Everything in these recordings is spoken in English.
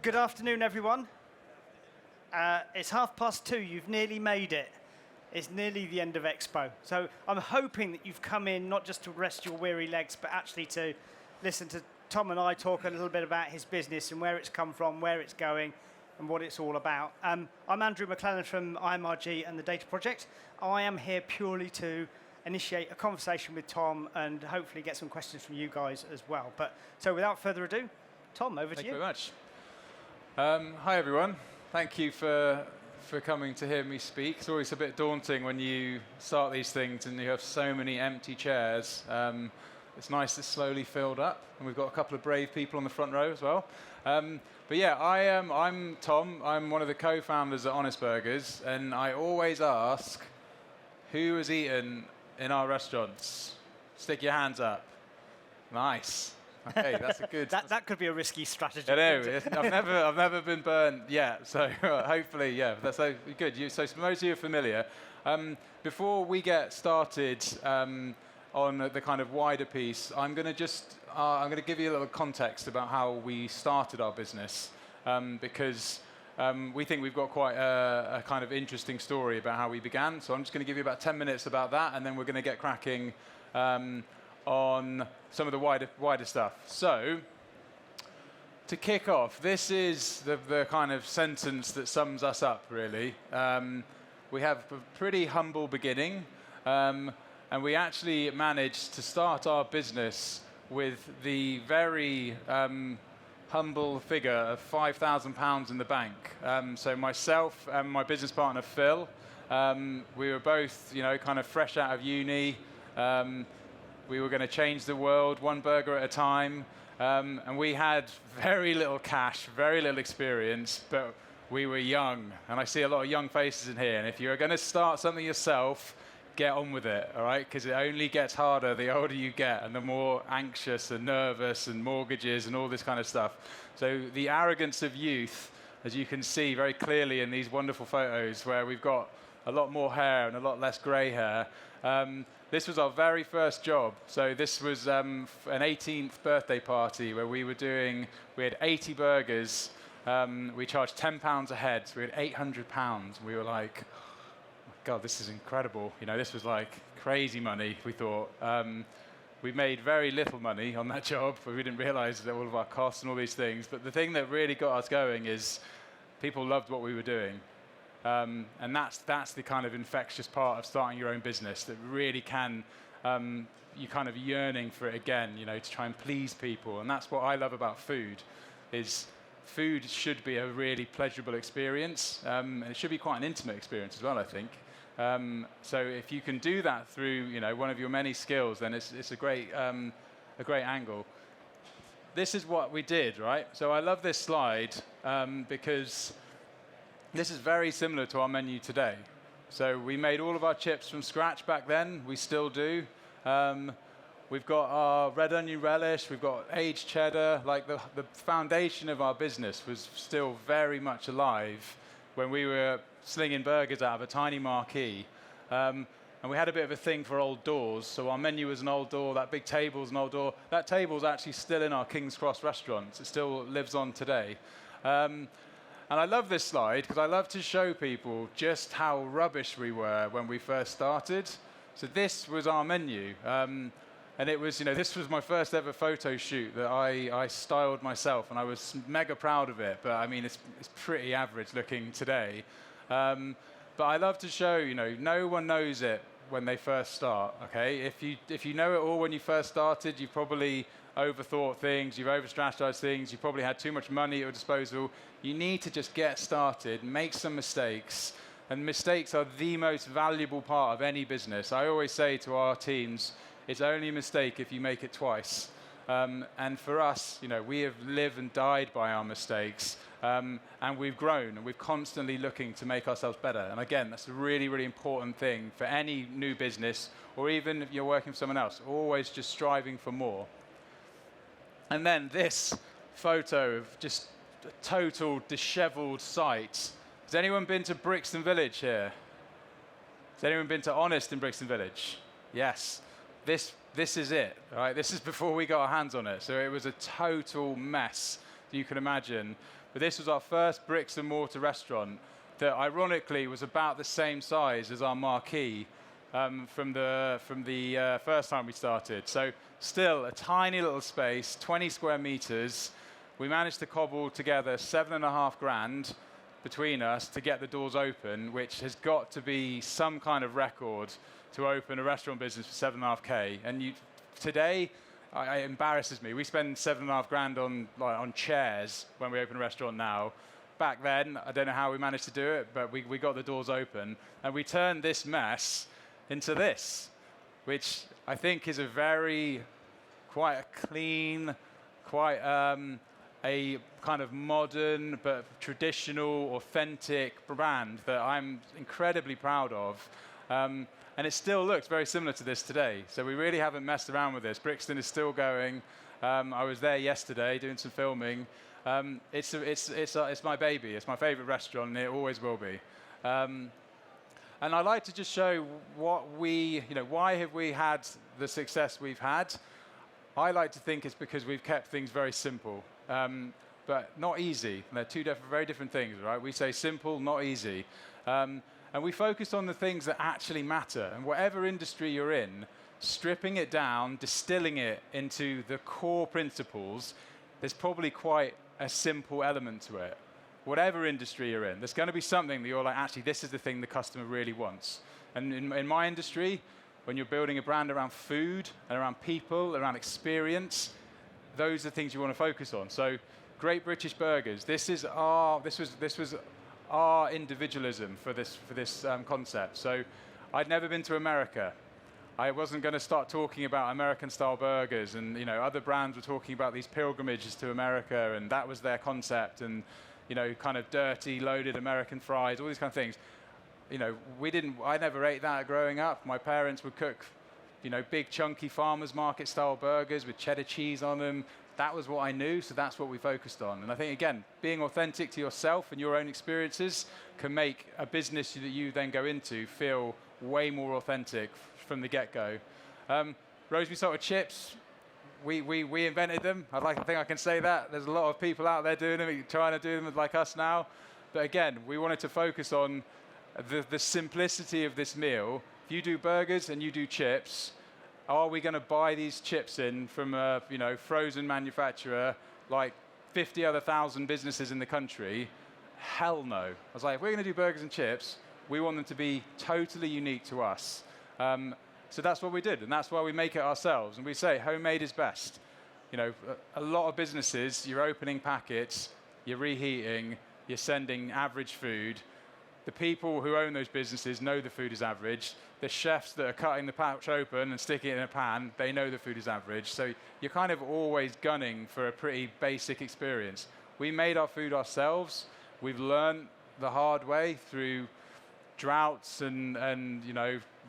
Good afternoon, everyone. It's 2:30. You've nearly made it. It's nearly the end of Expo. So I'm hoping that you've come in not just to rest your weary legs, but actually to listen to Tom and I talk a little bit about his business and where it's come from, where it's going, and what it's all about. I'm Andrew McLennan from IMRG and the Data Project. I am here purely to initiate a conversation with Tom and hopefully get some questions from you guys as well. So without further ado, Tom, over to you. Thank you very much. Hi, everyone. Thank you for coming to hear me speak. It's always a bit daunting when you start these things and you have so many empty chairs. It's nice it's slowly filled up, and we've got a couple of brave people on the front row as well. But yeah, I'm Tom. I'm one of the co-founders at Honest Burgers, and I always ask, who has eaten in our restaurants? Stick your hands up. Nice. Okay, that's a good. that could be a risky strategy. I know. I've never been burned yet, so hopefully, yeah, that's good. So most of you are familiar. Before we get started on the kind of wider piece, I'm going to give you a little context about how we started our business, because we think we've got quite a kind of interesting story about how we began. So I'm just going to give you about 10 minutes about that, and then we're going to get cracking on some of the wider stuff. So, to kick off, this is the kind of sentence that sums us up, really. We have a pretty humble beginning, and we actually managed to start our business with the very humble figure of £5,000 in the bank. So myself and my business partner, Phil, we were both, kind of fresh out of uni. We were going to change the world one burger at a time, and we had very little cash, very little experience, but we were young. And I see a lot of young faces in here, and if you're going to start something yourself, get on with it, all right? Because it only gets harder the older you get and the more anxious and nervous and mortgages and all this kind of stuff. So the arrogance of youth, as you can see very clearly in these wonderful photos where we've got a lot more hair and a lot less gray hair. This was our very first job. So this was an 18th birthday party where we had 80 burgers. We charged £10 a head, so we had £800. We were like, God, this is incredible. This was like crazy money, we thought. We made very little money on that job, but we didn't realize that all of our costs and all these things. But the thing that really got us going is people loved what we were doing. And that's the kind of infectious part of starting your own business that really can, you're kind of yearning for it again, to try and please people. And that's what I love about food, is food should be a really pleasurable experience. And it should be quite an intimate experience as well, I think. So if you can do that through, one of your many skills, then it's a great angle. This is what we did, right? So I love this slide because this is very similar to our menu today. So we made all of our chips from scratch back then. We still do. We've got our red onion relish. We've got aged cheddar. Like the foundation of our business was still very much alive when we were slinging burgers out of a tiny marquee. And we had a bit of a thing for old doors. So our menu was an old door. That big table's an old door. That table's actually still in our King's Cross restaurants. It still lives on today. And I love this slide because I love to show people just how rubbish we were when we first started. So this was our menu. And it was, this was my first ever photo shoot that I styled myself, and I was mega proud of it. But I mean, it's pretty average looking today. But I love to show, no one knows it when they first start, okay? If you know it all when you first started, you probably overthought things, you've over-strategized things, you probably had too much money at your disposal. You need to just get started, make some mistakes, and mistakes are the most valuable part of any business. I always say to our teams, it's only a mistake if you make it twice. And for us, we have lived and died by our mistakes, and we've grown, and we're constantly looking to make ourselves better. And again, that's a really, really important thing for any new business, or even if you're working for someone else, always just striving for more. And then this photo of just a total disheveled site. Has anyone been to Brixton Village here? Has anyone been to Honest in Brixton Village? Yes. This is it, right? This is before we got our hands on it. So it was a total mess. you can imagine. But this was our first bricks and mortar restaurant that ironically was about the same size as our marquee from the first time we started. So still a tiny little space, 20 square meters. We managed to cobble together 7.5 grand between us to get the doors open, which has got to be some kind of record to open a restaurant business for 7.5K. And today, it embarrasses me. We spend 7.5 grand on chairs when we open a restaurant now. Back then, I don't know how we managed to do it, but we got the doors open. And we turned this mess into this, which I think is quite a clean, quite a kind of modern but traditional, authentic brand that I'm incredibly proud of. And it still looks very similar to this today. So we really haven't messed around with this. Brixton is still going. I was there yesterday doing some filming. It's my baby. It's my favorite restaurant, and it always will be. And I like to just show why have we had the success we've had. I like to think it's because we've kept things very simple, but not easy. They're two very different things, right? We say simple, not easy. And we focus on the things that actually matter. And whatever industry you're in, stripping it down, distilling it into the core principles, there's probably quite a simple element to it. Whatever industry you're in, there's going to be something that you're like, actually, this is the thing the customer really wants. And in my industry, when you're building a brand around food and around people, around experience, those are the things you want to focus on. So, Great British Burgers. This was our individualism for this concept. So, I'd never been to America. I wasn't going to start talking about American-style burgers, and other brands were talking about these pilgrimages to America, and that was their concept, and kind of dirty, loaded American fries, all these kind of things. I never ate that growing up. My parents would cook, big chunky farmers market style burgers with cheddar cheese on them. That was what I knew, so that's what we focused on. And I think, again, being authentic to yourself and your own experiences can make a business that you then go into feel way more authentic from the get-go. Rosemary salted chips, we invented them. I'd like to think I can say that. There's a lot of people out there doing them, trying to do them like us now. But again, we wanted to focus on the simplicity of this meal. If you do burgers and you do chips, are we going to buy these chips in from a frozen manufacturer like 50 other thousand businesses in the country? Hell no. I was like, if we're going to do burgers and chips, we want them to be totally unique to us. So that's what we did, and that's why we make it ourselves. And we say homemade is best. A lot of businesses, you're opening packets, you're reheating, you're sending average food. The people who own those businesses know the food is average. The chefs that are cutting the pouch open and sticking it in a pan, they know the food is average. So you're kind of always gunning for a pretty basic experience. We made our food ourselves. We've learned the hard way through droughts and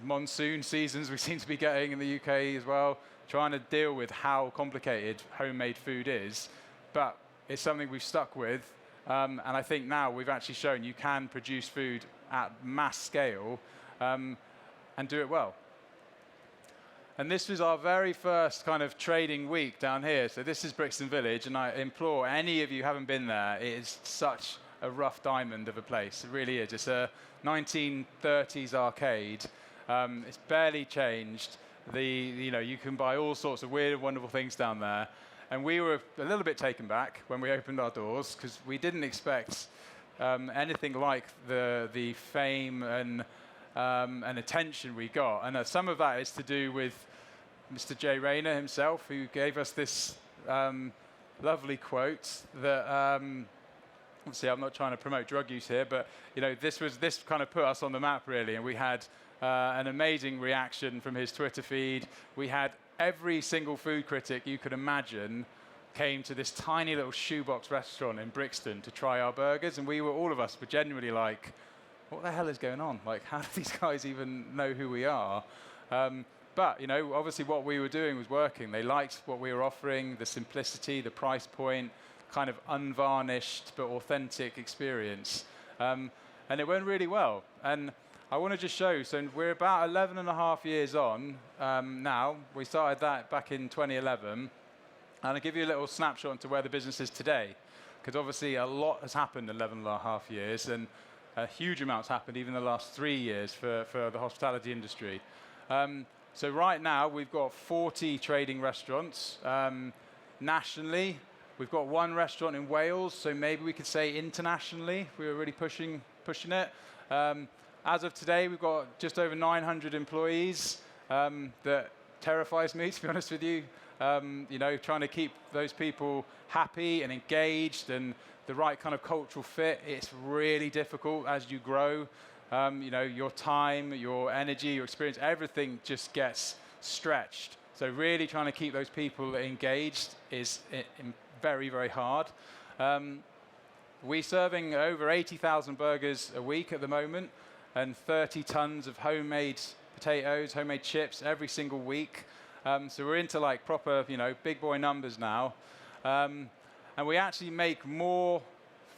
monsoon seasons we seem to be getting in the UK as well, trying to deal with how complicated homemade food is. But it's something we've stuck with. And I think now we've actually shown you can produce food at mass scale and do it well. And this was our very first kind of trading week down here. So this is Brixton Village, and I implore any of you who haven't been there, it is such a rough diamond of a place. It really is. It's a 1930s arcade. It's barely changed. You can buy all sorts of weird and wonderful things down there. And we were a little bit taken back when we opened our doors because we didn't expect anything like the fame and attention we got. And some of that is to do with Mr. Jay Rayner himself, who gave us this lovely quote that, obviously I'm not trying to promote drug use here, but this kind of put us on the map really, and we had an amazing reaction from his Twitter feed. We had every single food critic you could imagine came to this tiny little shoebox restaurant in Brixton to try our burgers, and all of us were genuinely like, what the hell is going on? Like, how do these guys even know who we are? But, obviously what we were doing was working. They liked what we were offering, the simplicity, the price point, kind of unvarnished but authentic experience. And it went really well. And I want to just show you, so we're about 11 and a half years on now. We started that back in 2011. And I'll give you a little snapshot into where the business is today, because obviously a lot has happened in 11.5 years, and a huge amount's happened even in the last 3 years for the hospitality industry. So right now, we've got 40 trading restaurants. Nationally, we've got 1 restaurant in Wales, so maybe we could say internationally, we were really pushing it. As of today, we've got just over 900 employees. That terrifies me, to be honest with you. You know, trying to keep those people happy and engaged and the right kind of cultural fit, it's really difficult as you grow. You know, your time, your energy, your experience, everything just gets stretched. So really trying to keep those people engaged is very, very hard. We're serving over 80,000 burgers a week at the moment and 30 tons of homemade potatoes, homemade chips every single week. So we're into like proper, you know, big boy numbers now. And we actually make more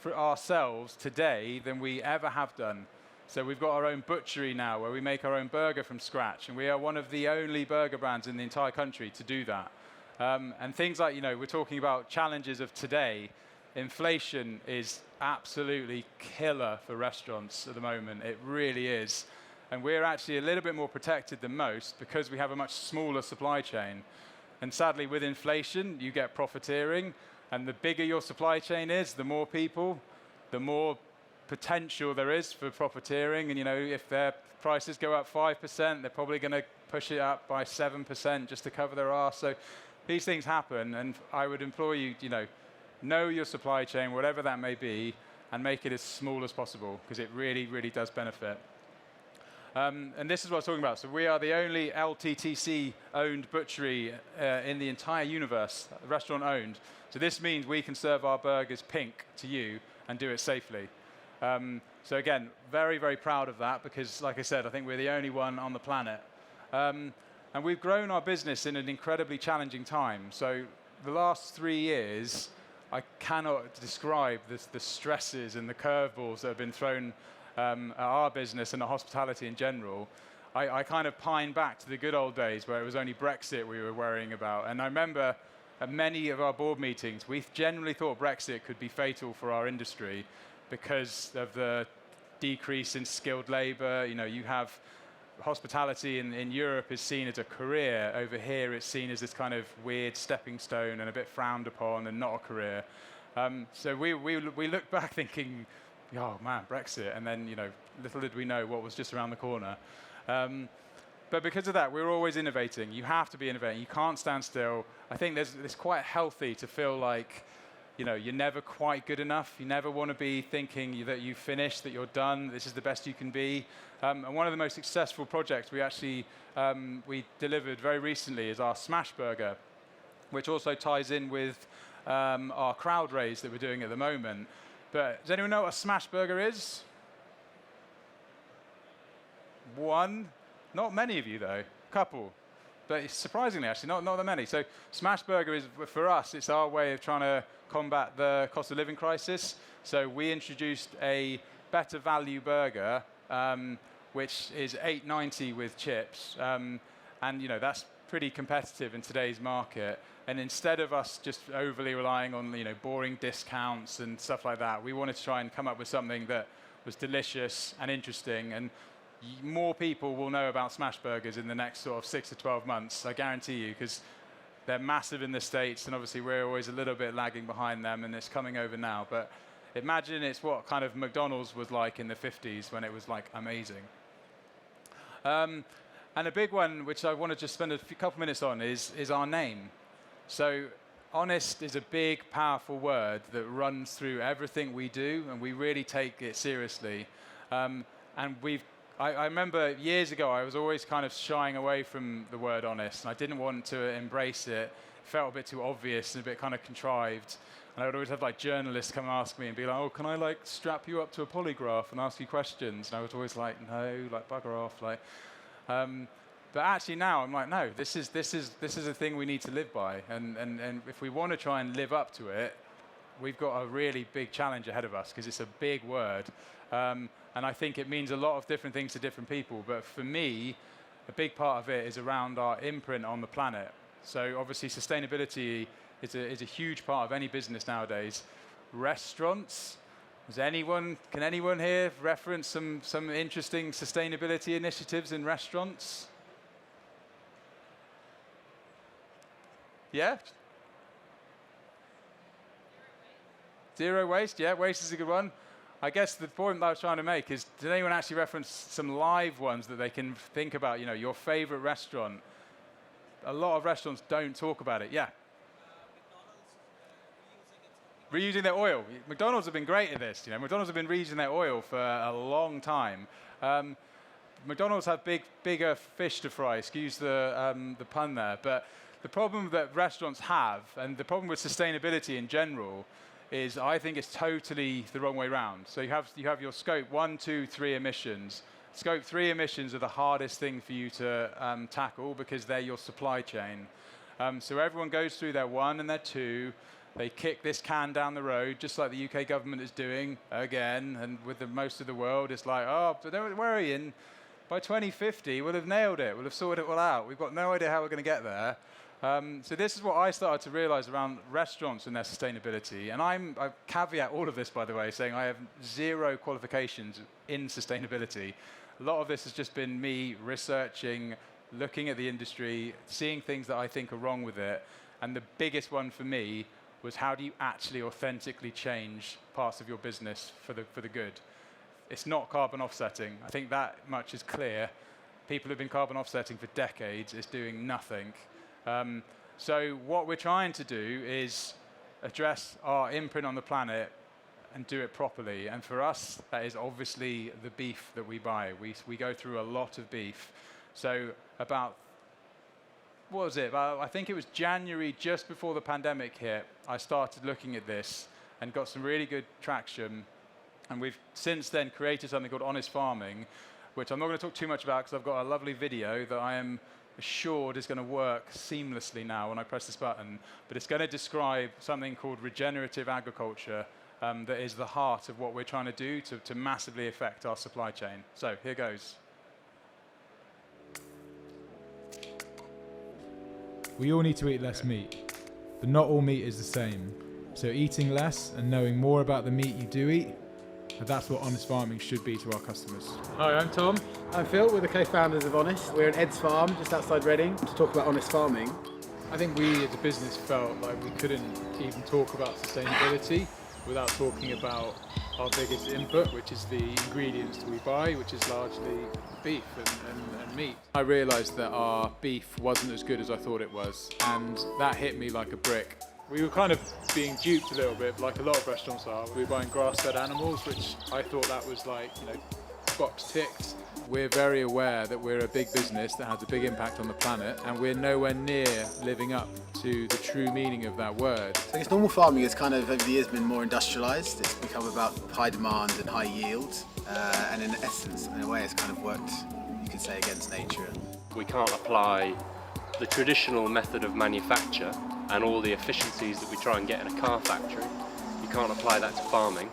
for ourselves today than we ever have done. So we've got our own butchery now where we make our own burger from scratch. And we are one of the only burger brands in the entire country to do that. And things like, you know, we're talking about challenges of today. Inflation is absolutely killer for restaurants at the moment. It really is. And we're actually a little bit more protected than most because we have a much smaller supply chain. And sadly, with inflation, you get profiteering. And the bigger your supply chain is, the more people, the more potential there is for profiteering. And, you know, if their prices go up 5%, they're probably going to push it up by 7% just to cover their arse. So these things happen. And I would implore you, you know your supply chain, whatever that may be, and make it as small as possible because it really, really does benefit. And this is what I was talking about. So we are the only LTTC-owned butchery in the entire universe, restaurant-owned. So this means we can serve our burgers pink to you and do it safely. So again, very, very proud of that because, like I said, I think we're the only one on the planet. And we've grown our business in an incredibly challenging time. So the last 3 years, I cannot describe the stresses and the curveballs that have been thrown at our business and at hospitality in general. I kind of pine back to the good old days where it was only Brexit we were worrying about. And I remember at many of our board meetings, we generally thought Brexit could be fatal for our industry because of the decrease in skilled labor. You know, you have hospitality in Europe is seen as a career. Over here, it's seen as this kind of weird stepping stone and a bit frowned upon and not a career. So we look back thinking, oh man, Brexit, and then, you know, little did we know what was just around the corner. But because of that, we're always innovating. You have to be innovating. You can't stand still. I think it's quite healthy to feel like, you know, you're never quite good enough. You never want to be thinking that you've finished, that you're done, this is the best you can be. And one of the most successful projects we actually we delivered very recently is our Smash Burger, which also ties in with our crowd raise that we're doing at the moment. But does anyone know what a Smash Burger is? One? Not many of you, though. Couple. But surprisingly, actually, not that many. So Smash Burger is, for us, it's our way of trying to combat the cost of living crisis. So we introduced a better value burger, which is $8.90 with chips. And, you know, that's pretty competitive in today's market. And instead of us just overly relying on, you know, boring discounts and stuff like that, we wanted to try and come up with something that was delicious and interesting. And more people will know about Smash Burgers in the next sort of 6 to 12 months, I guarantee you, because they're massive in the States, and obviously we're always a little bit lagging behind them, and it's coming over now. But imagine it's what kind of McDonald's was like in the 50s when it was like amazing. And a big one, which I want to just spend a couple minutes on, is our name. So honest is a big, powerful word that runs through everything we do, and we really take it seriously. And I remember years ago, I was always kind of shying away from the word honest, and I didn't want to embrace it. It felt a bit too obvious and a bit kind of contrived. And I would always have like journalists come and ask me and be like, oh, can I like strap you up to a polygraph and ask you questions? And I was always like, no, like bugger off. Like, but actually now I'm like, no, this is a thing we need to live by. And if we want to try and live up to it, we've got a really big challenge ahead of us because it's a big word. And I think it means a lot of different things to different people. But for me, a big part of it is around our imprint on the planet. So obviously sustainability is a huge part of any business nowadays. Restaurants. Can anyone here reference some interesting sustainability initiatives in restaurants? Yeah? Zero waste, yeah, waste is a good one. I guess the point that I was trying to make is, did anyone actually reference some live ones that they can think about, your favorite restaurant? A lot of restaurants don't talk about it, yeah. Reusing their oil. McDonald's have been great at this. McDonald's have been reusing their oil for a long time. McDonald's have bigger fish to fry. Excuse the pun there. But the problem that restaurants have, and the problem with sustainability in general, is I think it's totally the wrong way around. So you have your scope 1, 2, 3 emissions. Scope 3 emissions are the hardest thing for you to tackle because they're your supply chain. So everyone goes through their 1 and their 2. They kick this can down the road, just like the UK government is doing again, and with most of the world, it's like, oh, but don't worry, by 2050, we'll have nailed it. We'll have sorted it all out. We've got no idea how we're going to get there. So this is what I started to realize around restaurants and their sustainability. And I caveat all of this, by the way, saying I have 0 qualifications in sustainability. A lot of this has just been me researching, looking at the industry, seeing things that I think are wrong with it. And the biggest one for me was, how do you actually authentically change parts of your business for the good? It's not carbon offsetting. I think that much is clear. People who've been carbon offsetting for decades is doing nothing. So what we're trying to do is address our imprint on the planet and do it properly. And for us, that is obviously the beef that we buy. We go through a lot of beef. So I think it was January, just before the pandemic hit, I started looking at this and got some really good traction. And we've since then created something called Honest Farming, which I'm not going to talk too much about because I've got a lovely video that I am assured is going to work seamlessly now when I press this button. But it's going to describe something called regenerative agriculture that is the heart of what we're trying to do to massively affect our supply chain. So here goes. We all need to eat less meat, but not all meat is the same. So eating less and knowing more about the meat you do eat, that's what honest farming should be to our customers. Hi, I'm Tom. I'm Phil. We're the co-founders of Honest. We're at Ed's Farm, just outside Reading, to talk about honest farming. I think we as a business felt like we couldn't even talk about sustainability without talking about our biggest input, which is the ingredients that we buy, which is largely beef and meat. I realised that our beef wasn't as good as I thought it was, and that hit me like a brick. We were kind of being duped a little bit, like a lot of restaurants are. We were buying grass-fed animals, which I thought that was like, box ticked. We're very aware that we're a big business that has a big impact on the planet, and we're nowhere near living up to the true meaning of that word. So I guess normal farming has kind of over the years been more industrialised. It's become about high demand and high yield, and in essence, in a way, it's kind of worked, you could say, against nature. We can't apply the traditional method of manufacture and all the efficiencies that we try and get in a car factory. You can't apply that to farming.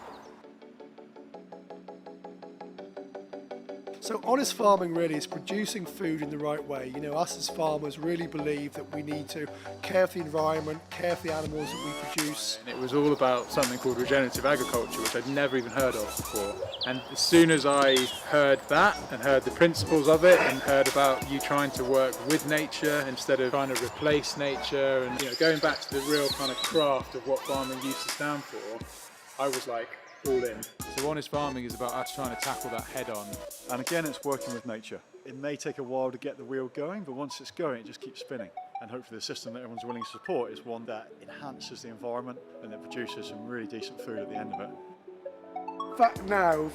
So honest farming really is producing food in the right way. Us as farmers really believe that we need to care for the environment, care for the animals that we produce. And it was all about something called regenerative agriculture, which I'd never even heard of before. And as soon as I heard that and heard the principles of it and heard about you trying to work with nature instead of trying to replace nature and going back to the real kind of craft of what farming used to stand for, I was like, all in. So honest farming is about us trying to tackle that head on. And again, it's working with nature. It may take a while to get the wheel going, but once it's going, it just keeps spinning. And hopefully the system that everyone's willing to support is one that enhances the environment and that produces some really decent food at the end of it. The fact now of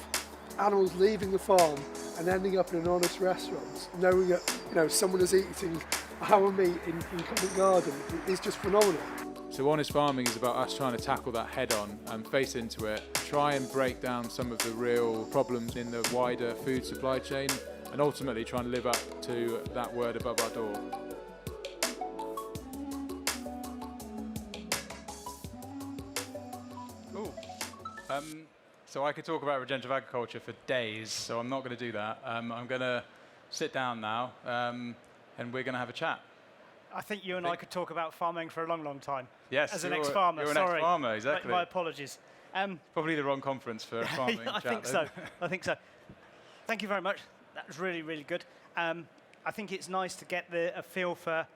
animals leaving the farm and ending up in an honest restaurant, knowing that someone is eating our meat in Covent Garden is just phenomenal. So honest farming is about us trying to tackle that head on and face into it, try and break down some of the real problems in the wider food supply chain, and ultimately try and live up to that word above our door. Ooh. So I could talk about regenerative agriculture for days, so I'm not going to do that. I'm going to sit down now, and we're going to have a chat. I think you and I could talk about farming for a long, long time. Yes, as an you're- ex-farmer, you're an sorry. ex-farmer, exactly. My apologies. Probably the wrong conference for a farming I chat. think then. so. I think so. Thank you very much. That was really, really good. I think it's nice to get a feel for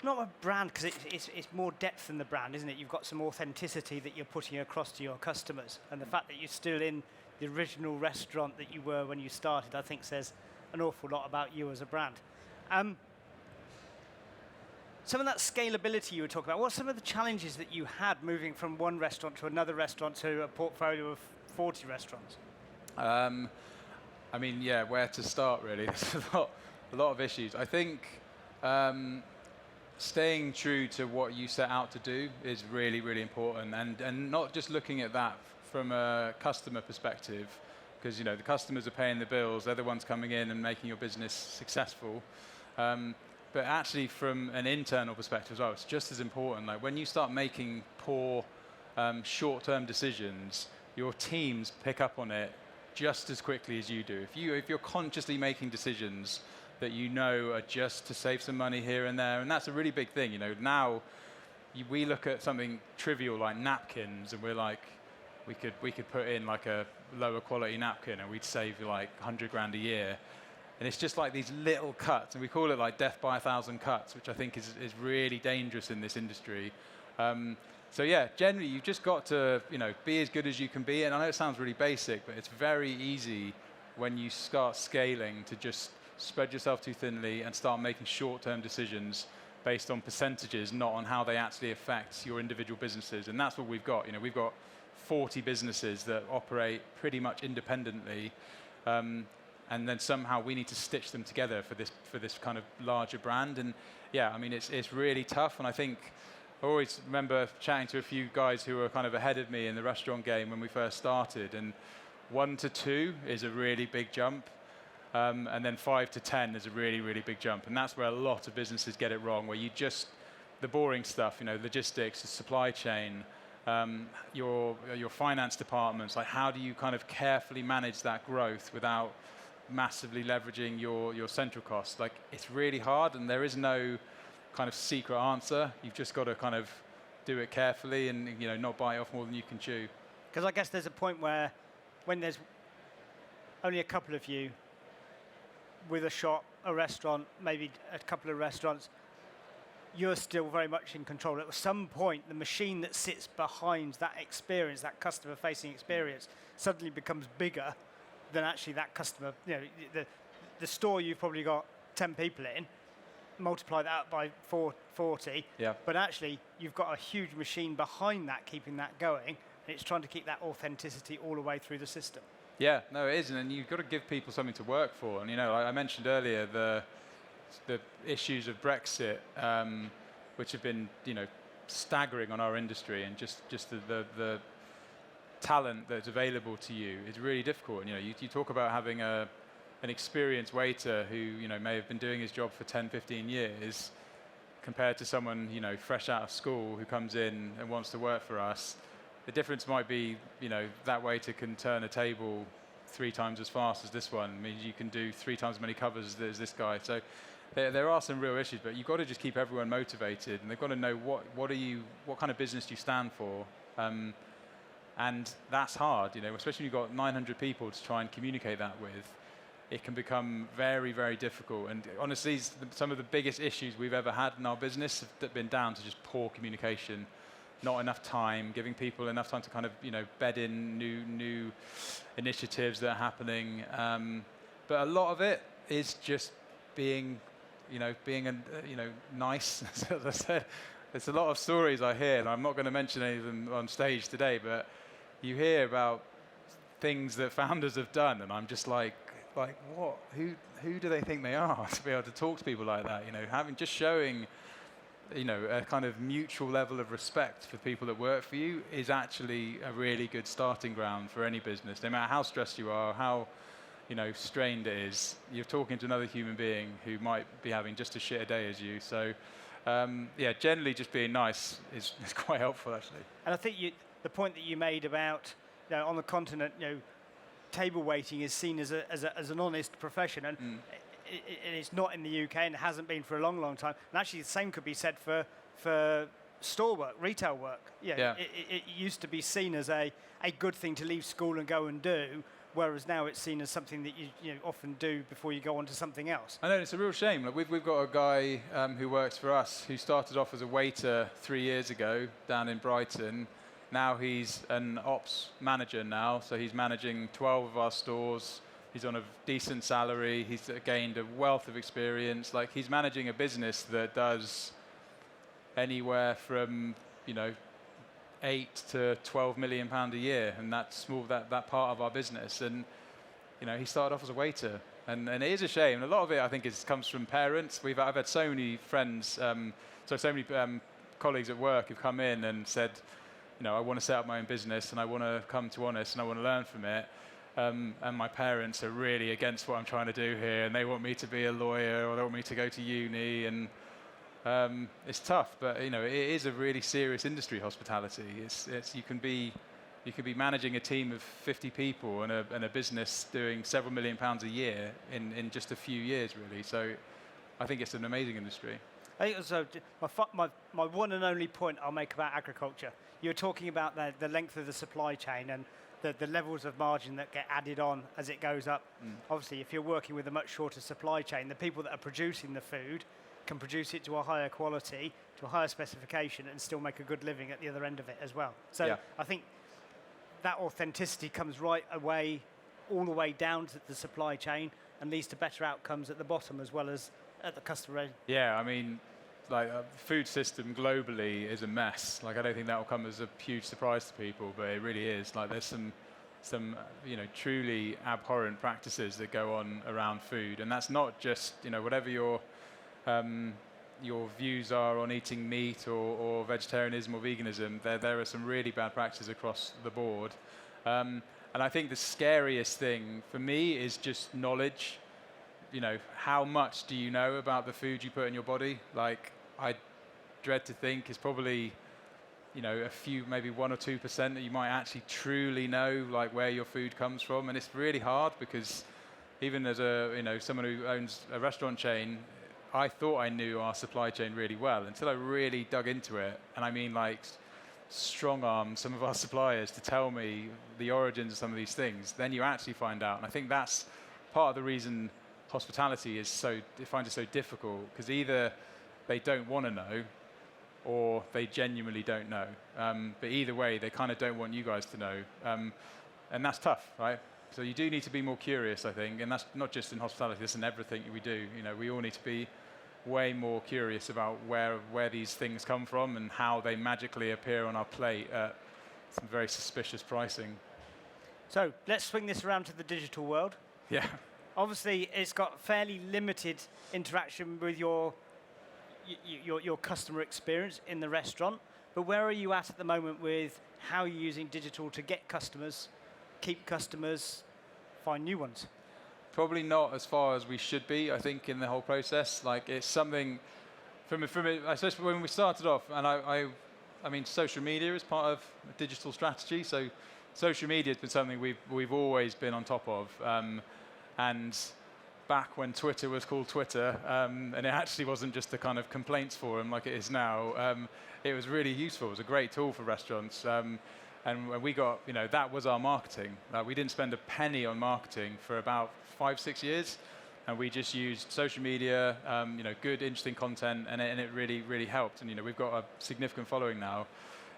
not a brand, because it's more depth than the brand, isn't it? You've got some authenticity that you're putting across to your customers, and the fact that you're still in the original restaurant that you were when you started, I think says an awful lot about you as a brand. Some of that scalability you were talking about, what are some of the challenges that you had moving from one restaurant to another restaurant to a portfolio of 40 restaurants? I mean, yeah, where to start really? There's a lot of issues. I think staying true to what you set out to do is really, really important, and not just looking at that from a customer perspective, because the customers are paying the bills, they're the ones coming in and making your business successful. But actually, from an internal perspective as well, it's just as important. Like when you start making poor, short-term decisions, your teams pick up on it just as quickly as you do. If you're consciously making decisions that are just to save some money here and there, and that's a really big thing. Now we look at something trivial like napkins, and we're like, we could put in like a lower quality napkin, and we'd save like 100 grand a year. And it's just like these little cuts, and we call it like death by 1,000 cuts, which I think is really dangerous in this industry. So yeah, generally you've just got to be as good as you can be. And I know it sounds really basic, but it's very easy when you start scaling to just spread yourself too thinly and start making short-term decisions based on percentages, not on how they actually affect your individual businesses. And that's what we've got. We've got 40 businesses that operate pretty much independently. And then somehow we need to stitch them together for this kind of larger brand. And yeah, I mean, it's really tough. And I think I always remember chatting to a few guys who were kind of ahead of me in the restaurant game when we first started. And 1 to 2 is a really big jump. And then 5 to 10 is a really, really big jump. And that's where a lot of businesses get it wrong, where the boring stuff, logistics, the supply chain, your finance departments, like how do you kind of carefully manage that growth without massively leveraging your central costs? Like, it's really hard, and there is no kind of secret answer. You've just got to kind of do it carefully and not bite off more than you can chew. Because I guess there's a point where when there's only a couple of you with a shop, a restaurant, maybe a couple of restaurants, you're still very much in control. At some point, the machine that sits behind that experience, that customer-facing experience, suddenly becomes bigger than actually that customer. The store you've probably got 10 people in, multiply that by 40. Yeah. But actually, you've got a huge machine behind that, keeping that going, and it's trying to keep that authenticity all the way through the system. Yeah, no, it is, and you've got to give people something to work for. And I mentioned earlier the issues of Brexit, which have been staggering on our industry, and just the talent that's available to you is really difficult. You talk about having an experienced waiter who may have been doing his job for 10, 15 years, compared to someone fresh out of school who comes in and wants to work for us. The difference might be that waiter can turn a table 3 times as fast as this one. I mean, you can do 3 times as many covers as this guy. So there are some real issues, but you've got to just keep everyone motivated, and they've got to know what kind of business do you stand for. And that's hard, especially when you've got 900 people to try and communicate that with. It can become very, very difficult. And honestly, some of the biggest issues we've ever had in our business have been down to just poor communication, not enough time, giving people enough time to kind of bed in new initiatives that are happening. But a lot of it is just being nice. As I said, there's a lot of stories I hear, and I'm not going to mention any of them on stage today, but you hear about things that founders have done, and I'm just like what? Who do they think they are to be able to talk to people like that? Showing a kind of mutual level of respect for people that work for you is actually a really good starting ground for any business. No matter how stressed you are, how strained it is, you're talking to another human being who might be having just as shit a day as you. So yeah, generally just being nice is quite helpful, actually. And I think the point that you made about on the continent, table waiting is seen as an honest profession, and and it's not in the UK and it hasn't been for a long, long time. And actually, the same could be said for store work, retail work. Yeah. It used to be seen as a good thing to leave school and go and do, whereas now it's seen as something that you often do before you go on to something else. I know, it's a real shame. Like we've got a guy who works for us who started off as a waiter 3 years ago down in Brighton. Now he's an ops manager now, so he's managing 12 of our stores. He's on a decent salary. He's gained a wealth of experience. Like, he's managing a business that does anywhere from, 8 to 12 million pound a year, and that's small, that part of our business. And he started off as a waiter, and it is a shame. A lot of it, I think, comes from parents. I've had so many friends, so many colleagues at work who've come in and said, I want to set up my own business and I want to come to Honest and I want to learn from it. And my parents are really against what I'm trying to do here, and they want me to be a lawyer or they want me to go to uni, and it's tough. But it is a really serious industry, hospitality. You can be managing a team of 50 people and a business doing several million pounds a year in just a few years, really. So I think it's an amazing industry. I think also my one and only point I'll make about agriculture. You're talking about the length of the supply chain and the levels of margin that get added on as it goes up. Obviously, if you're working with a much shorter supply chain, the people that are producing the food can produce it to a higher quality, to a higher specification, and still make a good living at the other end of it as well. So Yeah. I think that authenticity comes right away, all the way down to the supply chain, and leads to better outcomes at the bottom as well as at the customer end. Yeah, I mean, the food system globally is a mess. I don't think that will come as a huge surprise to people, but it really is. There's some truly abhorrent practices that go on around food, and that's not just whatever your views are on eating meat or vegetarianism or veganism. There are some really bad practices across the board, and I think the scariest thing for me is just knowledge. How much do you know about the food you put in your body? I dread to think it's probably, a few, maybe 1 or 2% that you might actually truly know, where your food comes from. And it's really hard because even as someone who owns a restaurant chain, I thought I knew our supply chain really well until I really dug into it. And I mean, strong-arm some of our suppliers to tell me the origins of some of these things. Then you actually find out. And I think that's part of the reason hospitality finds it so difficult, because either they don't want to know or they genuinely don't know. But either way, they kind of don't want you guys to know. And that's tough, right? So you do need to be more curious, I think. And that's not just in hospitality, that's in everything we do. We all need to be way more curious about where these things come from and how they magically appear on our plate at some very suspicious pricing. So let's swing this around to the digital world. Yeah. Obviously, it's got fairly limited interaction with your customer experience in the restaurant. But where are you at the moment with how you're using digital to get customers, keep customers, find new ones? Probably not as far as we should be, I think, in the whole process. It's something from especially when we started off, and I mean, social media is part of digital strategy. So social media has been something we've always been on top of. And back when Twitter was called Twitter, and it actually wasn't just a kind of complaints forum like it is now, it was really useful. It was a great tool for restaurants. And when we got, that was our marketing. We didn't spend a penny on marketing for about 5-6 years, and we just used social media, good, interesting content, and it really, really helped. And we've got a significant following now.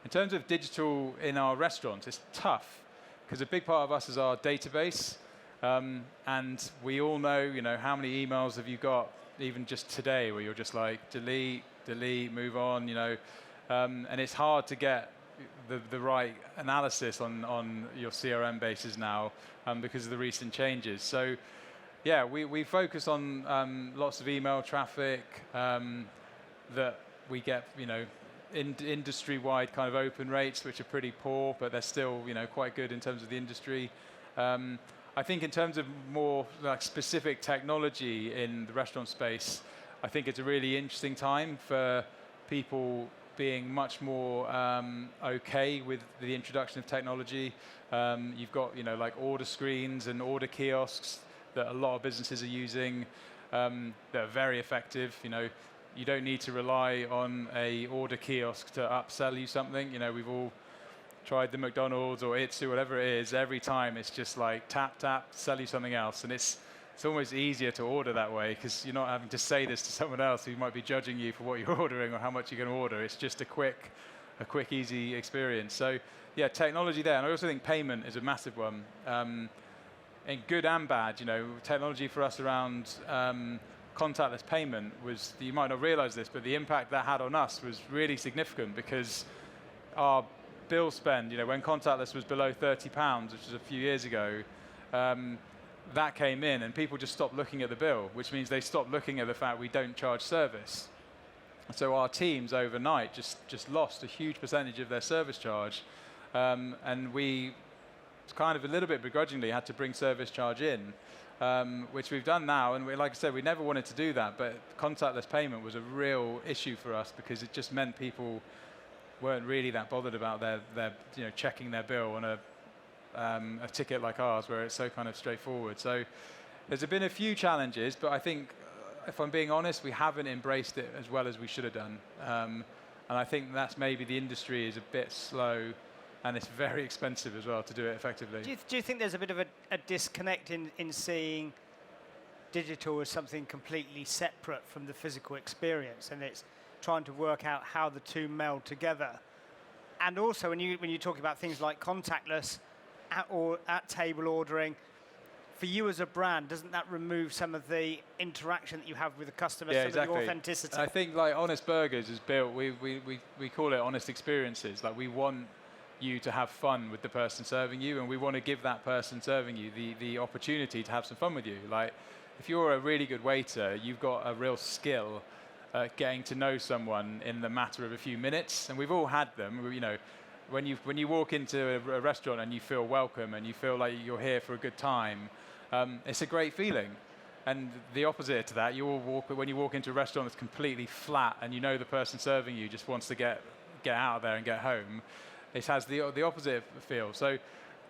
In terms of digital in our restaurants, it's tough because a big part of us is our database, and we all know, how many emails have you got, even just today, where you're just delete, move on, and it's hard to get the right analysis on your CRM bases now because of the recent changes. So, yeah, we focus on lots of email traffic that we get, industry-wide kind of open rates, which are pretty poor, but they're still, quite good in terms of the industry. I think in terms of more specific technology in the restaurant space, I think it's a really interesting time for people being much more okay with the introduction of technology. You've got, order screens and order kiosks that a lot of businesses are using. that are very effective. You know, you don't need to rely on a order kiosk to upsell you something. You know, we've all tried the McDonald's or Itsu, whatever it is. Every time it's just like tap, tap, sell you something else. And it's almost easier to order that way because you're not having to say this to someone else who might be judging you for what you're ordering or how much you're going to order. It's just a quick, easy experience. So yeah, technology there. And I also think payment is a massive one. In good and bad, you know, technology for us around contactless payment was, you might not realize this, but the impact that had on us was really significant because our bill spend, you know, when contactless was below £30, which was a few years ago, that came in and people just stopped looking at the bill, which means they stopped looking at the fact we don't charge service. So our teams overnight just lost a huge percentage of their service charge, and we kind of a little bit begrudgingly had to bring service charge in, which we've done now. And like I said, we never wanted to do that, but contactless payment was a real issue for us because it just meant people weren't really that bothered about their you know, checking their bill on a ticket like ours where it's so kind of straightforward. So there's been a few challenges, but I think if I'm being honest, we haven't embraced it as well as we should have done. And I think that's maybe the industry is a bit slow, and it's very expensive as well to do it effectively. Do you think there's a bit of a disconnect in seeing digital as something completely separate from the physical experience, and it's trying to work out how the two meld together? And also when you talk about things like contactless at table ordering, for you as a brand, doesn't that remove some of the interaction that you have with the customer, yeah, some exactly. of the authenticity? I think like Honest Burgers is built, we call it honest experiences. Like we want you to have fun with the person serving you, and we want to give that person serving you the opportunity to have some fun with you. Like if you're a really good waiter, you've got a real skill at getting to know someone in the matter of a few minutes, and we've all had them. You know, when you walk into a restaurant and you feel welcome and you feel like you're here for a good time, it's a great feeling. And the opposite to that, when you walk into a restaurant that's completely flat and you know the person serving you just wants to get out of there and get home, it has the opposite feel. So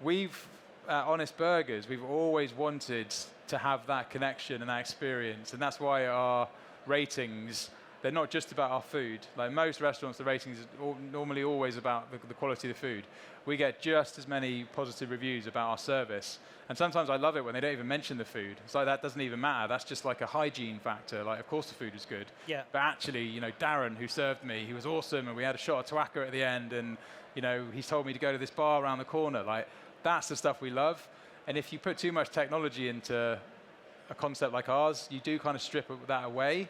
we've, at Honest Burgers, we've always wanted to have that connection and that experience, and that's why our ratings, they're not just about our food. Like most restaurants, the ratings are normally always about the quality of the food. We get just as many positive reviews about our service. And sometimes I love it when they don't even mention the food. It's like, that doesn't even matter. That's just like a hygiene factor. Like, of course the food is good. Yeah. But actually, you know, Darren, who served me, he was awesome, and we had a shot of Tuaca at the end, and, you know, he's told me to go to this bar around the corner. Like, that's the stuff we love. And if you put too much technology into a concept like ours, you do kind of strip that away.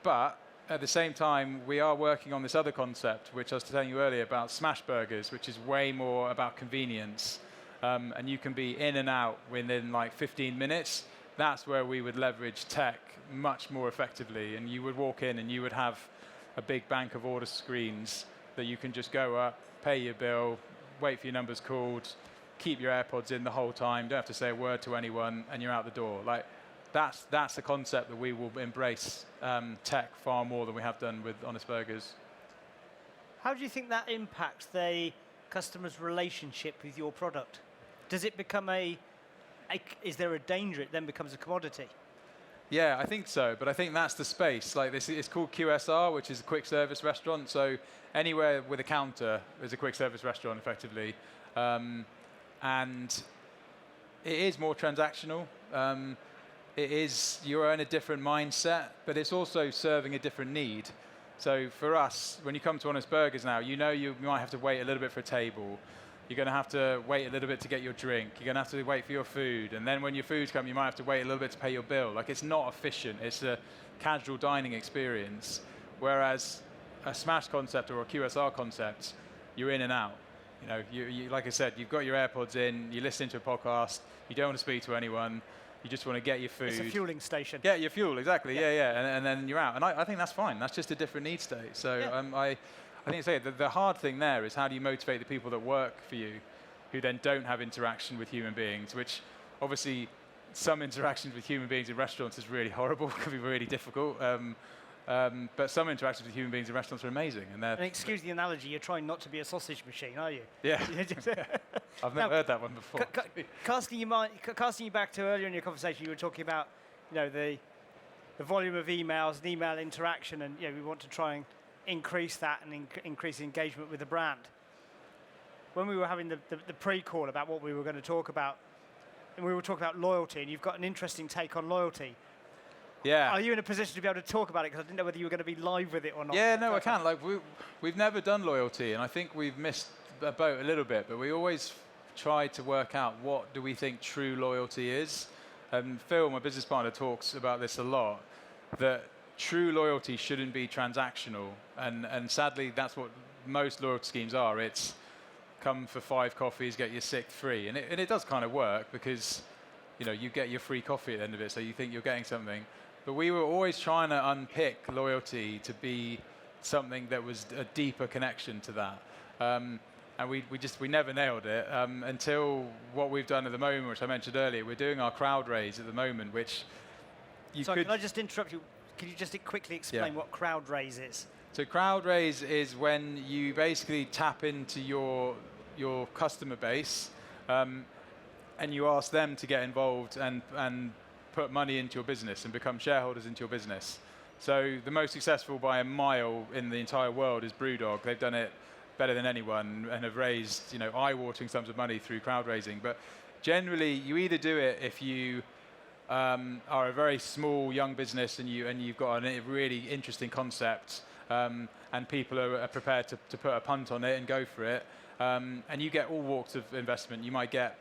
But at the same time, we are working on this other concept, which I was telling you earlier about smash burgers, which is way more about convenience. And you can be in and out within like 15 minutes. That's where we would leverage tech much more effectively. And you would walk in and you would have a big bank of order screens that you can just go up, pay your bill, wait for your numbers called, keep your AirPods in the whole time, don't have to say a word to anyone, and you're out the door. Like, that's the concept that we will embrace tech far more than we have done with Honest Burgers. How do you think that impacts the customer's relationship with your product? Does it become is there a danger it then becomes a commodity? Yeah, I think so, but I think that's the space. Like this, it's called QSR, which is a quick service restaurant. So anywhere with a counter is a quick service restaurant, effectively, and it is more transactional. You're in a different mindset, but it's also serving a different need. So for us, when you come to Honest Burgers now, you know you might have to wait a little bit for a table. You're going to have to wait a little bit to get your drink. You're going to have to wait for your food. And then when your food's come, you might have to wait a little bit to pay your bill. Like, it's not efficient. It's a casual dining experience. Whereas a smash concept or a QSR concept, you're in and out. You know, you like I said, you've got your AirPods in, you're listening to a podcast, you don't want to speak to anyone, you just want to get your food. It's a fueling station. Get your fuel, exactly, yeah. And then you're out. And I think that's fine. That's just a different need state. So yeah. I think the hard thing there is how do you motivate the people that work for you who then don't have interaction with human beings, which obviously some interactions with human beings in restaurants is really horrible, can be really difficult. But some interactions with human beings in restaurants are amazing. And excuse the analogy, you're trying not to be a sausage machine, are you? Yeah. I've never heard that one before. Casting you back to earlier in your conversation, you were talking about, you know, the volume of emails and email interaction, and we want to try and increase that and increase engagement with the brand. When we were having the pre-call about what we were going to talk about, and we were talking about loyalty, and you've got an interesting take on loyalty. Yeah. Are you in a position to be able to talk about it? Because I didn't know whether you were going to be live with it or not. Yeah, no, I can. Like we've never done loyalty, and I think we've missed a boat a little bit. But we always try to work out what do we think true loyalty is. And Phil, my business partner, talks about this a lot. That true loyalty shouldn't be transactional, and sadly, that's what most loyalty schemes are. It's come for 5 coffees, get your 6th free, and it does kind of work because you get your free coffee at the end of it, so you think you're getting something. But we were always trying to unpick loyalty to be something that was a deeper connection to that. And we never nailed it until what we've done at the moment, which I mentioned earlier. We're doing our crowd raise at the moment, which Sorry, can I just interrupt you? Can you just quickly explain what crowd raise is? So crowd raise is when you basically tap into your customer base and you ask them to get involved and put money into your business and become shareholders into your business. So the most successful by a mile in the entire world is Brewdog. They've done it better than anyone and have raised eye-watering sums of money through crowd raising. But generally, you either do it if you are a very small young business and you've got a really interesting concept and people are prepared to put a punt on it and go for it. And you get all walks of investment. You might get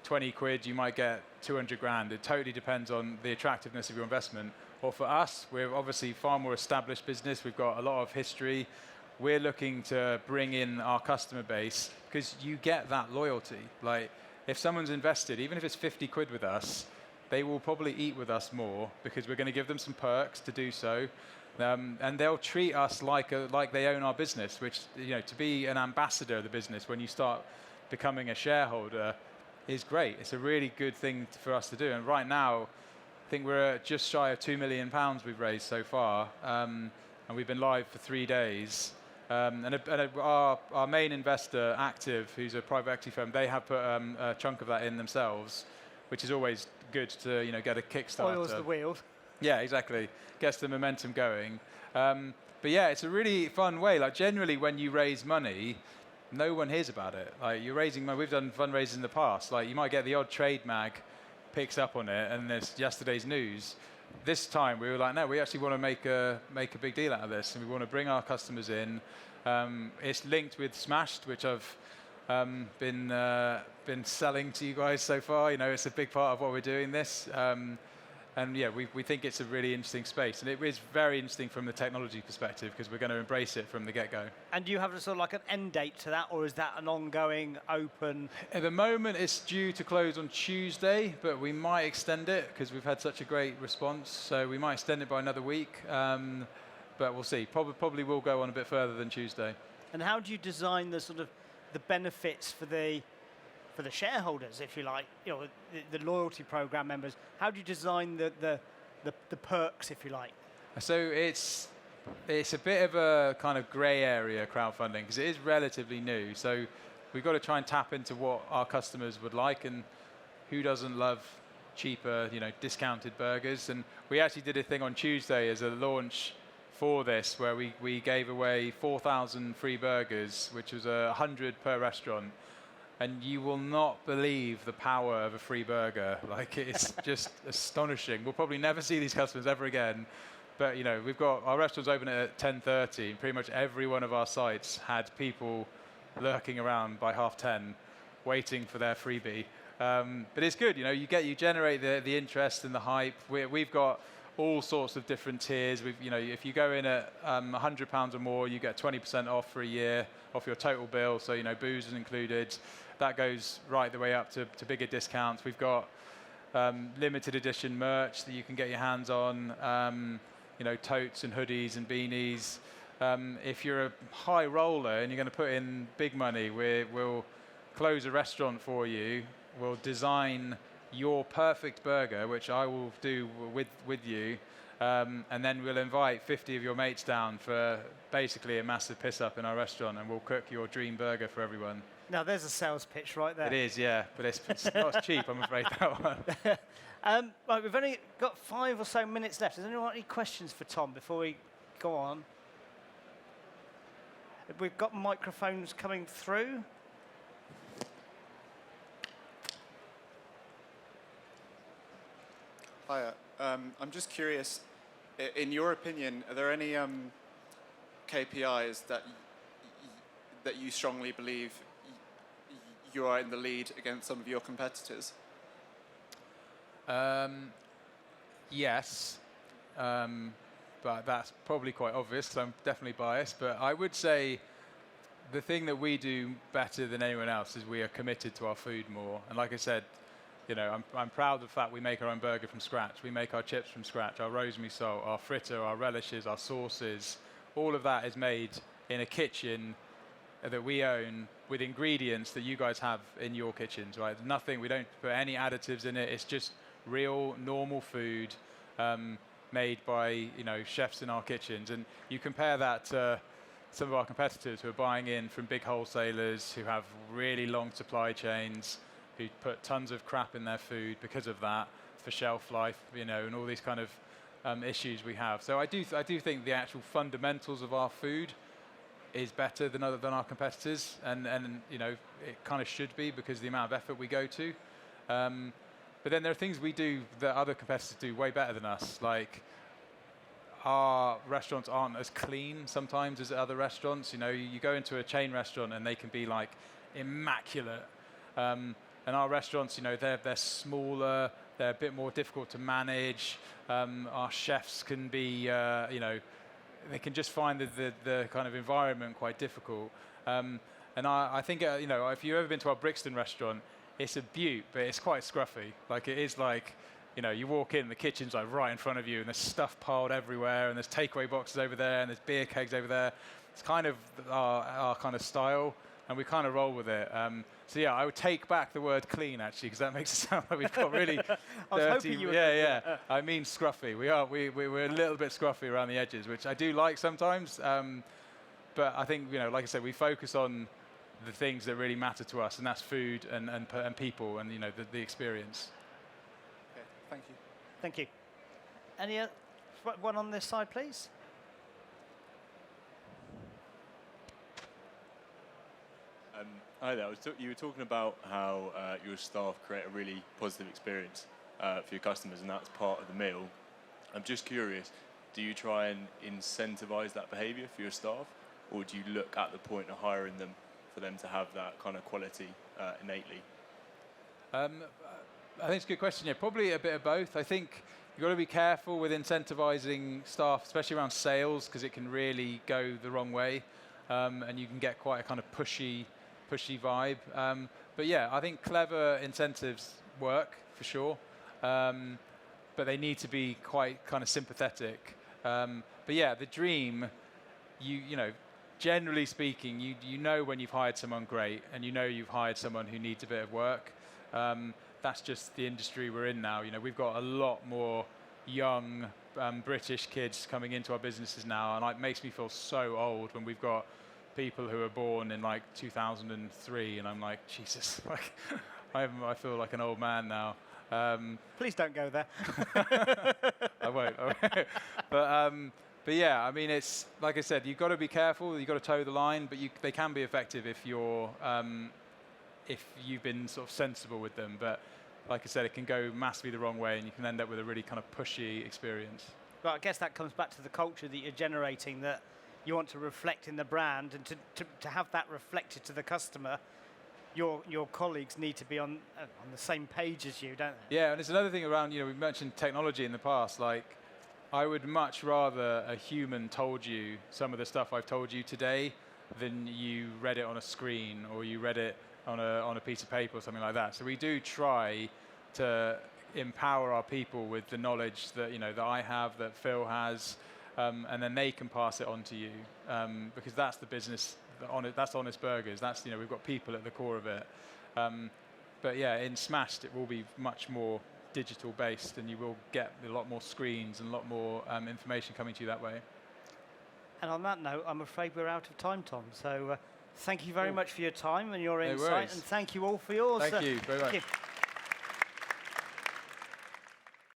20 quid, you might get 200 grand. It totally depends on the attractiveness of your investment. Or for us, we're obviously far more established business. We've got a lot of history. We're looking to bring in our customer base because you get that loyalty. Like if someone's invested, even if it's 50 quid with us, they will probably eat with us more because we're going to give them some perks to do so. And they'll treat us like they own our business, which, to be an ambassador of the business when you start becoming a shareholder is great. It's a really good thing for us to do. And right now, I think we're just shy of £2 million we've raised so far. And we've been live for 3 days. And our main investor, Active, who's a private equity firm, they have put a chunk of that in themselves, which is always good to get a kickstarter. Oils the wheel. Yeah, exactly. Gets the momentum going. But yeah, it's a really fun way. Like generally, when you raise money, no one hears about it. Like you're raising money. We've done fundraisers in the past. Like you might get the odd trade mag picks up on it, and there's yesterday's news. This time we were like, no, we actually want to make a big deal out of this, and we want to bring our customers in. It's linked with Smashed, which I've been selling to you guys so far. It's a big part of what we're doing this. And yeah, we think it's a really interesting space. And it is very interesting from the technology perspective because we're going to embrace it from the get-go. And do you have sort of like an end date to that, or is that an ongoing, open? At the moment, it's due to close on Tuesday, but we might extend it because we've had such a great response. So we might extend it by another week, but we'll see. Probably will go on a bit further than Tuesday. And how do you design the sort of the benefits for the shareholders, if you like, the loyalty program members? How do you design the perks, if you like? So it's a bit of a kind of grey area, crowdfunding, because it is relatively new. So we've got to try and tap into what our customers would like, and who doesn't love cheaper, discounted burgers. And we actually did a thing on Tuesday as a launch for this, where we gave away 4,000 free burgers, which was 100 per restaurant. And you will not believe the power of a free burger. Like, it's just astonishing. We'll probably never see these customers ever again. But, we've got our restaurants open at 10:30. And pretty much every one of our sites had people lurking around by 10:30, waiting for their freebie. But it's good, you generate the interest and the hype. We've got all sorts of different tiers. If you go in at £100 or more, you get 20% off for a year off your total bill. So booze is included. That goes right the way up to bigger discounts. We've got limited edition merch that you can get your hands on. Totes and hoodies and beanies. If you're a high roller and you're going to put in big money, we'll close a restaurant for you. We'll design your perfect burger, which I will do with you, and then we'll invite 50 of your mates down for basically a massive piss up in our restaurant, and we'll cook your dream burger for everyone. Now there's a sales pitch right there. It is, yeah, but it's not cheap, I'm afraid, that one. Right, we've only got 5 or so minutes left. Has anyone got any questions for Tom before we go on? We've got microphones coming through. Hiya. I'm just curious, in your opinion, are there any KPIs that you strongly believe you are in the lead against some of your competitors? Yes, but that's probably quite obvious, so I'm definitely biased. But I would say the thing that we do better than anyone else is we are committed to our food more. And like I said, you know, I'm proud of the fact we make our own burger from scratch. We make our chips from scratch, our rosemary salt, our fritter, our relishes, our sauces. All of that is made in a kitchen that we own with ingredients that you guys have in your kitchens, right? Nothing, we don't put any additives in it. It's just real, normal food made by, you know, chefs in our kitchens. And you compare that to some of our competitors who are buying in from big wholesalers who have really long supply chains, who put tons of crap in their food because of that, for shelf life, you know, and all these kind of issues we have. So I do think the actual fundamentals of our food is better than our competitors, and you know, it kind of should be because of the amount of effort we go to. But then there are things we do that other competitors do way better than us. Like, our restaurants aren't as clean sometimes as other restaurants. You know, you go into a chain restaurant and they can be like immaculate. And our restaurants, you know, they're smaller, they're a bit more difficult to manage. Our chefs can be, you know, they can just find the kind of environment quite difficult. And I think, you know, if you've ever been to our Brixton restaurant, it's a beaut, but it's quite scruffy. Like, it is like, you know, you walk in, the kitchen's like right in front of you, and there's stuff piled everywhere, and there's takeaway boxes over there, and there's beer kegs over there. It's kind of our kind of style, and we kind of roll with it. So yeah, I would take back the word clean, actually, because that makes it sound like we've got really I was dirty. hoping you would. Yeah. I mean scruffy. We're a little bit scruffy around the edges, which I do like sometimes. But I think, you know, like I said, we focus on the things that really matter to us, and that's food and people, and, you know, the experience. Okay, thank you. Thank you. Any one on this side, please? Hi there. You were talking about how your staff create a really positive experience for your customers, and that's part of the meal. I'm just curious, do you try and incentivize that behaviour for your staff, or do you look at the point of hiring them for them to have that kind of quality innately? I think it's a good question. Yeah, probably a bit of both. I think you've got to be careful with incentivizing staff, especially around sales, because it can really go the wrong way, and you can get quite a kind of pushy vibe. But yeah, I think clever incentives work for sure, but they need to be quite kind of sympathetic. But yeah, the dream, you know, generally speaking, you know when you've hired someone great, and you know you've hired someone who needs a bit of work. That's just the industry we're in now. You know, we've got a lot more young British kids coming into our businesses now, and it makes me feel so old when we've got people who were born in like 2003, and I'm like, Jesus, like I feel like an old man now. Please don't go there. I won't. But yeah, I mean, it's like I said, you've got to be careful. You've got to toe the line, but they can be effective if you've been sort of sensible with them. But like I said, it can go massively the wrong way, and you can end up with a really kind of pushy experience. Well, I guess that comes back to the culture that you're generating, that you want to reflect in the brand, and to have that reflected to the customer, your colleagues need to be on the same page as you, don't they? Yeah, and it's another thing around, you know, we've mentioned technology in the past. Like, I would much rather a human told you some of the stuff I've told you today than you read it on a screen, or you read it on a piece of paper or something like that. So we do try to empower our people with the knowledge that, you know, that I have, that Phil has, and then they can pass it on to you, because that's the business. That's Honest Burgers. That's, you know, we've got people at the core of it. But yeah, in Smashed, it will be much more digital based, and you will get a lot more screens and a lot more information coming to you that way. And on that note, I'm afraid we're out of time, Tom. So thank you very much for your time and your insight, worries. and thank you all for yours. Thank you very much. Thank you.